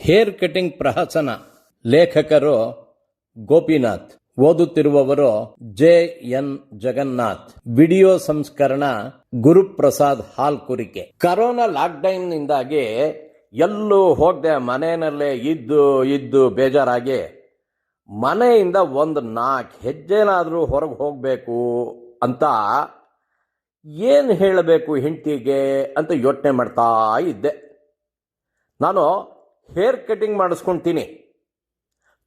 Hair cutting ಪ್ರಹಸನ. ಲೇಖಕರು ಗೋಪಿನಾಥ್. ಓದುತ್ತಿರುವವರು JN Jagannath. Video ಸಂಸ್ಕರಣ ಗುರುಪ್ರಸಾದ್ ಹಾಲ್ಕುರಿಕೆ. ಕರೋನಾ ಲಾಕ್ಡೌನ್ ನಿಂದಾಗಿ ಎಲ್ಲೂ ಹೋಗದೆ ಮನೆಯಲ್ಲೇ ಇದ್ದು ಬೇಜಾರಾಗಿ ಮನೆಯಿಂದ ಒಂದು 4 ಹೆಜ್ಜೆನಾದರೂ ಹೊರಗೆ ಹೋಗಬೇಕು ಅಂತ ಏನು ಹೇಳಬೇಕು ಹೆಂಡತಿಗೆ ಅಂತ ಯೋಚನೆ ಮಾಡ್ತಾ ಇದ್ದೆ. ನಾನು ಹೇರ್ ಕಟಿಂಗ್ ಮಾಡಿಸ್ಕೊಳ್ತೀನಿ,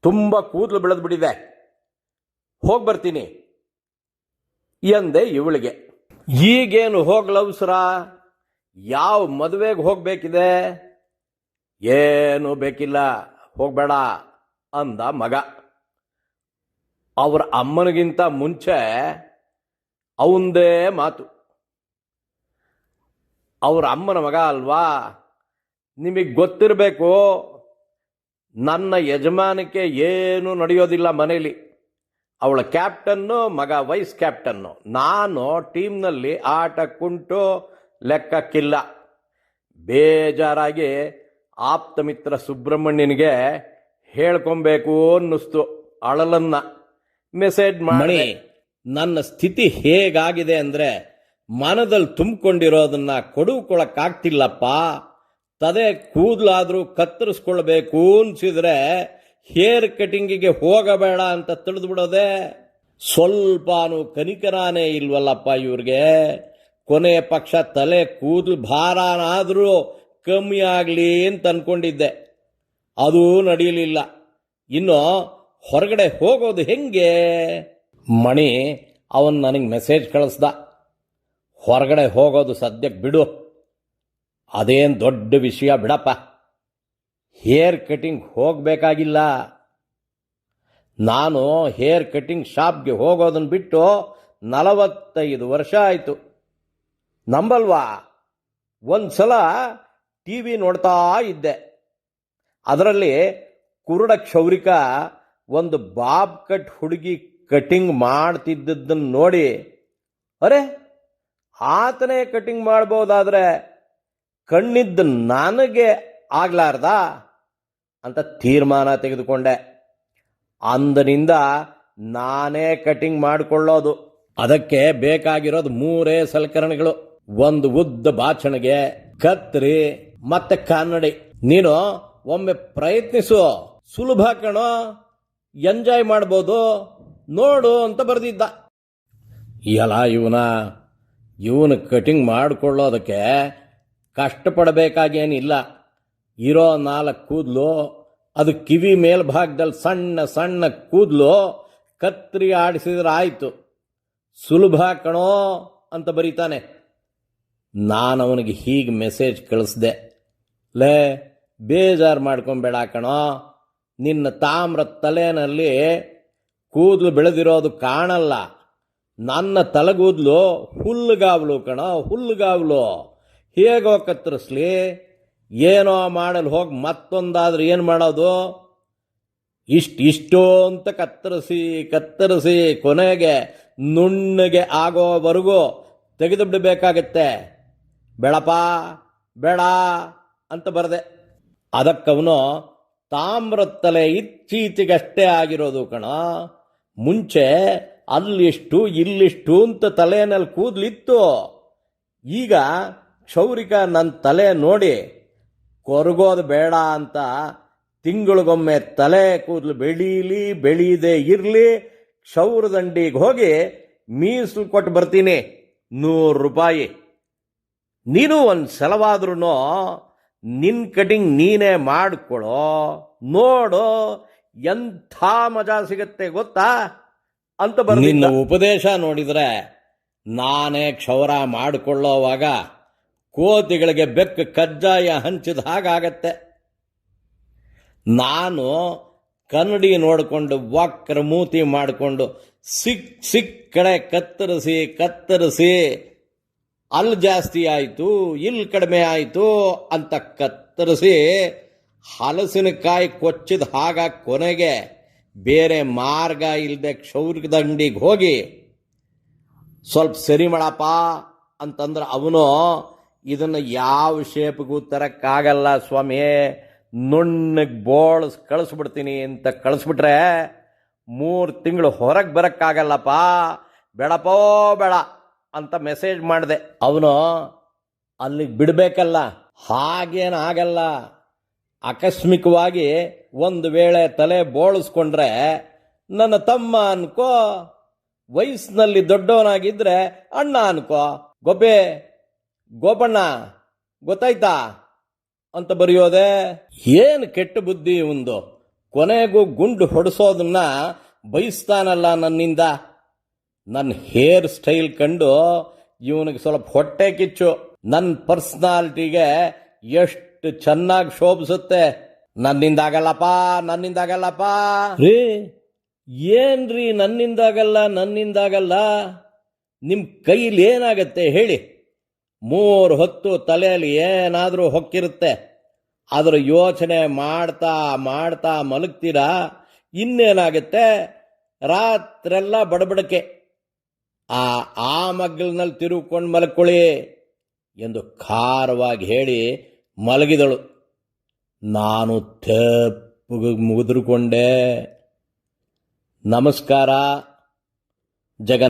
ತುಂಬ ಕೂದಲು ಬೆಳೆದ್ಬಿಟ್ಟಿದೆ, ಹೋಗಿ ಬರ್ತೀನಿ ಎಂದೆ ಇವಳಿಗೆ. ಈಗೇನು ಹೋಗ್ಲವಸರ, ಯಾವ ಮದುವೆಗೆ ಹೋಗಬೇಕಿದೆ, ಏನು ಬೇಕಿಲ್ಲ, ಹೋಗಬೇಡ ಅಂದ ಮಗ. ಅವರ ಅಮ್ಮನಿಗಿಂತ ಮುಂಚೆ ಅವಂದೇ ಮಾತು. ಅವ್ರ ಅಮ್ಮನ ಮಗ ಅಲ್ವಾ, ನಿಮಗೆ ಗೊತ್ತಿರಬೇಕು, ನನ್ನ ಯಜಮಾನಿಕೆ ಏನು ನಡೆಯೋದಿಲ್ಲ ಮನೇಲಿ. ಅವಳ ಕ್ಯಾಪ್ಟನ್ನು, ಮಗ ವೈಸ್ ಕ್ಯಾಪ್ಟನ್ನು. ನಾನು ಟೀಮ್ನಲ್ಲಿ ಆಟಕ್ಕುಂಟು ಲೆಕ್ಕಕ್ಕಿಲ್ಲ. ಬೇಜಾರಾಗಿ ಆಪ್ತ ಮಿತ್ರ ಸುಬ್ರಹ್ಮಣ್ಯನಿಗೆ ಹೇಳ್ಕೊಬೇಕು ಅನ್ನಿಸ್ತು ಅಳಲನ್ನ. ಮೆಸೇಜ್ ಮಾಡಿ, ನನ್ನ ಸ್ಥಿತಿ ಹೇಗಾಗಿದೆ ಅಂದರೆ ಮನದಲ್ಲಿ ತುಂಬಿಕೊಂಡಿರೋದನ್ನ ಕೊಡುಕೊಳಕ್ಕಾಗ್ತಿಲ್ಲಪ್ಪ. ತದೆ ಕೂದಲಾದರೂ ಕತ್ತರಿಸ್ಕೊಳ್ಬೇಕು ಅನ್ಸಿದ್ರೆ ಹೇರ್ ಕಟಿಂಗಿಗೆ ಹೋಗಬೇಡ ಅಂತ ತಿಳಿದು ಬಿಡೋದೆ. ಸ್ವಲ್ಪನೂ ಕನಿಕರಾನೇ ಇಲ್ವಲ್ಲಪ್ಪ ಇವ್ರಿಗೆ. ಕೊನೆಯ ಪಕ್ಷ ತಲೆ ಕೂದಲು ಭಾರನಾದರೂ ಕಮ್ಮಿ ಆಗಲಿ ಅಂತ ಅನ್ಕೊಂಡಿದ್ದೆ, ಅದೂ ನಡೆಯಲಿಲ್ಲ. ಇನ್ನು ಹೊರಗಡೆ ಹೋಗೋದು ಹೆಂಗೆ? ಮಣಿ ಅವನು ನನಗೆ ಮೆಸೇಜ್ ಕಳಿಸ್ದ, ಹೊರಗಡೆ ಹೋಗೋದು ಸದ್ಯಕ್ಕೆ ಬಿಡು, ಅದೇನು ದೊಡ್ಡ ವಿಷಯ ಬಿಡಪ್ಪ, ಹೇರ್ ಕಟಿಂಗ್ ಹೋಗಬೇಕಾಗಿಲ್ಲ. ನಾನು ಹೇರ್ ಕಟಿಂಗ್ ಶಾಪ್ಗೆ ಹೋಗೋದನ್ನು ಬಿಟ್ಟು 45 ವರ್ಷ ಆಯಿತು. ನಂಬಲ್ವಾ? ಒಂದು ಸಲ TV ನೋಡ್ತಾ ಇದ್ದೆ, ಅದರಲ್ಲಿ ಕುರುಡ ಕ್ಷೌರಿಕ ಒಂದು ಬಾಬ್ ಕಟ್ ಹುಡುಗಿ ಕಟಿಂಗ್ ಮಾಡ್ತಿದ್ದದ್ದನ್ನು ನೋಡಿ, ಅರೆ ಆತನೇ ಕಟಿಂಗ್ ಮಾಡ್ಬೋದಾದ್ರೆ ಕಣ್ಣಿದ್ದ ನನಗೆ ಆಗ್ಲಾರ್ದ ಅಂತ ತೀರ್ಮಾನ ತೆಗೆದುಕೊಂಡೆ. ಅಂದಿನಿಂದ ನಾನೇ ಕಟಿಂಗ್ ಮಾಡಿಕೊಳ್ಳೋದು. ಅದಕ್ಕೆ ಬೇಕಾಗಿರೋದು 3 ಸಲಕರಣೆಗಳು: ಒಂದು ಉದ್ದ ಬಾಚಣಿಗೆ, ಕತ್ರಿ ಮತ್ತೆ ಕನ್ನಡಿ. ನೀನು ಒಮ್ಮೆ ಪ್ರಯತ್ನಿಸು, ಸುಲಭ ಕಣೋ, ಎಂಜಾಯ್ ಮಾಡ್ಬೋದು, ನೋಡು ಅಂತ ಬರೆದಿದ್ದ. ಎಲ್ಲ ಇವನು ಕಟಿಂಗ್ ಮಾಡಿಕೊಳ್ಳೋದಕ್ಕೆ ಕಷ್ಟಪಡಬೇಕಾಗೇನಿಲ್ಲ. ಇರೋ 4 ಕೂದಲು, ಅದು ಕಿವಿ ಮೇಲ್ಭಾಗದಲ್ಲಿ ಸಣ್ಣ ಸಣ್ಣ ಕೂದಲು, ಕತ್ರಿ ಆಡಿಸಿದ್ರೆ ಆಯಿತು, ಸುಲಭ ಕಣೋ ಅಂತ ಬರೀತಾನೆ. ನಾನು ಅವನಿಗೆ ಹೀಗೆ ಮೆಸೇಜ್ ಕಳಿಸ್ದೆ, ಲೇ ಬೇಜಾರು ಮಾಡ್ಕೊಬೇಡ ಕಣೋ, ನಿನ್ನ ತಾಮ್ರ ತಲೆನಲ್ಲಿ ಕೂದಲು ಬೆಳೆದಿರೋದು ಕಾಣಲ್ಲ, ನನ್ನ ತಲೆಗೂದಲು ಹುಲ್ಲುಗಾವಲು ಕಣೋ, ಹುಲ್ಲುಗಾವಲು. ಹೇಗೋ ಕತ್ತರಿಸ್ಲಿ, ಏನೋ ಮಾಡಲು ಹೋಗಿ ಮತ್ತೊಂದಾದ್ರೆ ಏನು ಮಾಡೋದು? ಇಷ್ಟು ಅಂತ ಕತ್ತರಿಸಿ ಕೊನೆಗೆ ನುಣ್ಣಗೆ ಆಗೋವರೆಗೂ ತೆಗೆದು ಬಿಡಬೇಕಾಗತ್ತೆ. ಬೇಡಪ್ಪ ಬೇಡ ಅಂತ ಬರದೆ. ಅದಕ್ಕವನು ತಾಮ್ರದ ತಲೆ ಇತ್ತೀಚೆಗಷ್ಟೇ ಆಗಿರೋದು ಕಣ, ಮುಂಚೆ ಅಲ್ಲಿಷ್ಟು ಇಲ್ಲಿಷ್ಟು ಅಂತ ತಲೆಯಲ್ಲಿ ಕೂದಲಿತ್ತು. ಈಗ ಕ್ಷೌರಿಕ ನನ್ನ ತಲೆ ನೋಡಿ ಕೊರಗೋದು ಬೇಡ ಅಂತ ತಿಂಗಳಿಗೊಮ್ಮೆ ತಲೆ ಕೂದಲು ಬೆಳೀದೇ ಇರಲಿ, ಕ್ಷೌರದಂಡಿಗೆ ಹೋಗಿ ಮೀಸಲು ಕೊಟ್ಟು ಬರ್ತೀನಿ, 100 ರೂಪಾಯಿ. ನೀನು ಒಂದು ಸಲವಾದ್ರೂ ನಿನ್ನ ಕಟಿಂಗ್ ನೀನೇ ಮಾಡಿಕೊಳ್ಳೋ, ನೋಡು ಎಂಥ ಮಜಾ ಸಿಗತ್ತೆ ಗೊತ್ತಾ ಅಂತ ಬರ್ತೀನಿ. ನಿನ್ನ ಉಪದೇಶ ನೋಡಿದರೆ ನಾನೇ ಕ್ಷೌರ ಮಾಡಿಕೊಳ್ಳೋವಾಗ ಕೋತಿಗಳಿಗೆ ಬೆಕ್ಕು ಕಜ್ಜಾಯ ಹಂಚಿದ ಹಾಗಾಗತ್ತೆ. ನಾನು ಕನ್ನಡಿ ನೋಡಿಕೊಂಡು ವಕ್ರ ಮೂತಿ ಮಾಡಿಕೊಂಡು ಸಿಕ್ ಕಡೆ ಕತ್ತರಿಸಿ ಅಲ್ಲಿ ಜಾಸ್ತಿ ಆಯಿತು, ಇಲ್ಲಿ ಕಡಿಮೆ ಆಯಿತು ಅಂತ ಕತ್ತರಿಸಿ ಹಲಸಿನಕಾಯಿ ಕೊಚ್ಚಿದ ಹಾಗ ಕೊನೆಗೆ ಬೇರೆ ಮಾರ್ಗ ಇಲ್ಲದೆ ಕ್ಷೌರಿಕದಂಡಿಗೆ ಹೋಗಿ ಸ್ವಲ್ಪ ಸರಿ ಮಾಡಪ್ಪ ಅಂತಂದ್ರೆ ಅವನು ಇದನ್ನು ಯಾವ ಶೇಪ್ಗೂ ತರಕ್ಕಾಗಲ್ಲ ಸ್ವಾಮಿ, ನುಣ್ಣಗೆ ಬೋಳ್ಸ್ ಕಳಿಸ್ಬಿಡ್ತೀನಿ ಅಂತ ಕಳಿಸ್ಬಿಟ್ರೆ 3 ತಿಂಗಳು ಹೊರಗೆ ಬರೋಕ್ಕಾಗಲ್ಲಪ್ಪ, ಬೇಡಪ್ಪೋ ಬೇಡ ಅಂತ ಮೆಸೇಜ್ ಮಾಡಿದೆ. ಅವನು ಅಲ್ಲಿಗೆ ಬಿಡಬೇಕಲ್ಲ, ಹಾಗೇನಾಗಲ್ಲ. ಆಕಸ್ಮಿಕವಾಗಿ ಒಂದು ವೇಳೆ ತಲೆ ಬೋಳಿಸ್ಕೊಂಡ್ರೆ ನನ್ನ ತಮ್ಮ ಅನ್ಕೋ, ವಯಸ್ಸಿನಲ್ಲಿ ದೊಡ್ಡವನಾಗಿದ್ದರೆ ಅಣ್ಣ ಅನ್ಕೋ, ಗೋಪಣ್ಣ ಗೊತ್ತಾಯ್ತಾ ಅಂತ ಬರೆಯೋದೆ. ಏನು ಕೆಟ್ಟ ಬುದ್ಧಿ ಒಂದು. ಕೊನೆಗೂ ಗುಂಡು ಹೊಡೆಸೋದನ್ನ ಬಯಸ್ತಾನಲ್ಲ ನನ್ನಿಂದ. ನನ್ನ ಹೇರ್ ಸ್ಟೈಲ್ ಕಂಡು ಇವನಿಗೆ ಸ್ವಲ್ಪ ಹೊಟ್ಟೆ ಕಿಚ್ಚು. ನನ್ನ ಪರ್ಸ್ನಾಲಿಟಿಗೆ ಎಷ್ಟು ಚೆನ್ನಾಗಿ ಶೋಭಿಸುತ್ತೆ. ನನ್ನಿಂದಾಗಲ್ಲಪ್ಪ ರೀ. ಏನ್ರಿ ನನ್ನಿಂದಾಗಲ್ಲ? ನಿಮ್ಮ ಕೈಲಿ ಏನಾಗತ್ತೆ ಹೇಳಿ? 3 ಹೊತ್ತು ತಲೆಯಲ್ಲಿ ಏನಾದರೂ ಹೊಕ್ಕಿರುತ್ತೆ, ಅದರ ಯೋಚನೆ ಮಾಡ್ತಾ ಮಲಗ್ತೀರಾ. ಇನ್ನೇನಾಗುತ್ತೆ, ರಾತ್ರೆಲ್ಲ ಬಡಬಡಕೆ. ಆ ಮಗ್ಲಿನಲ್ಲಿ ತಿರುಗಿಕೊಂಡು ಮಲ್ಕೊಳ್ಳಿ ಎಂದು ಖಾರವಾಗಿ ಹೇಳಿ ಮಲಗಿದಳು. ನಾನು ತೆಪ್ಪಗೆ ಮುಗಿದುಕೊಂಡೆ. ನಮಸ್ಕಾರ.